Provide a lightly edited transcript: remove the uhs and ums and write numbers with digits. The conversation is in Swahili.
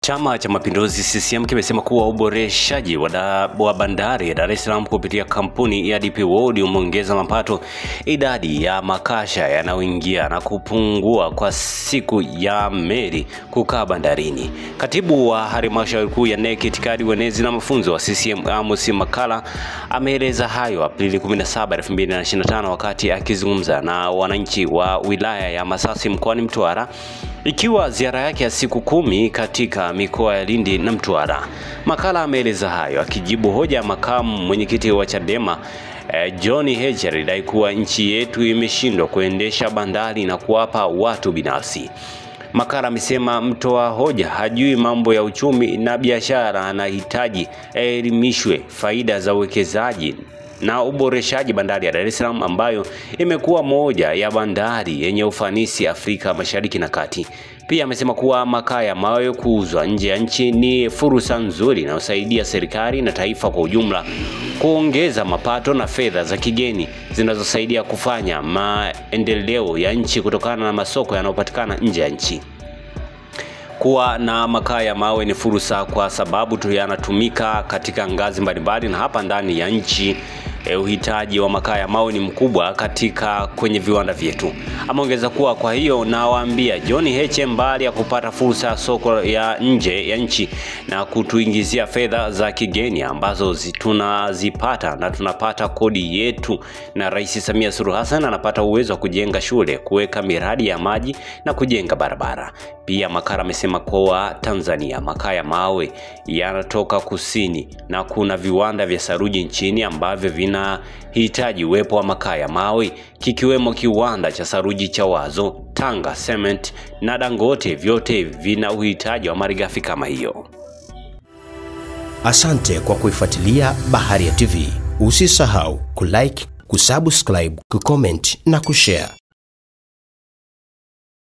Chama cha Mapinduzi CCM kimesema kuwa uboreshaji wa bandari ya Dar es Salaam kupitia kampuni ya DP World umeongeza mapato, idadi ya makasha yanayoingia na kupungua kwa siku ya meli kukaa bandarini. Katibu wa halmashauri kuu ya NEC itikadi, uenezi na mafunzo wa CCM Amos Makalla ameeleza hayo Aprili 17, 2025 wakati akizungumza na wananchi wa wilaya ya Masasi mkoani Mtwara, ikiwa ziara yake ya siku 10 katika mikoa ya Lindi na Mtwara. Makalla ameeleza hayo akijibu hoja ya makamu mwenyekiti wa Chadema John Heche alidai kuwa nchi yetu imeshindwa kuendesha bandari na kuwapa watu binafsi. Makalla amesema mtoa hoja hajui mambo ya uchumi na biashara, anahitaji elimishwe faida za uwekezaji na uboreshaji bandari ya Dar es Salaam ambayo imekuwa moja ya bandari yenye ufanisi Afrika Mashariki na Kati. Pia amesema kuwa makaa ya mawe kuuzwa nje ya nchi ni fursa nzuri inayosaidia serikali na taifa kwa ujumla kuongeza mapato na fedha za kigeni zinazosaidia kufanya maendeleo ya nchi kutokana na masoko yanayopatikana nje ya nchi. Kuwa na makaa ya mawe ni fursa kwa sababu tu yanatumika katika ngazi mbalimbali na hapa ndani ya nchi uhitaji wa makaa ya mawe ni mkubwa kwenye viwanda vyetu. Ameongeza kuwa kwa hiyo nawaambia John Heche, mbali ya kupata fursa ya soko ya nje ya nchi na kutuingizia fedha za kigeni ambazo tunazipata na tunapata kodi yetu, na Rais Samia Suluhu Hassan anapata uwezo wa kujenga shule, kuweka miradi ya maji na kujenga barabara. Pia Makalla amesema kwa Tanzania makaa ya mawe yanatoka kusini na kuna viwanda vya saruji nchini ambavyo vinahitaji uwepo wa makaa ya mawe, kikiwemo kiwanda cha saruji cha Wazo, Tanga Cement na Dangote, vyote vina uhitaji wa malighafi kama hiyo. Asante kwa kuifuatilia Baharia TV. Usisahau kulike, kusubscribe, kucomment na kushare.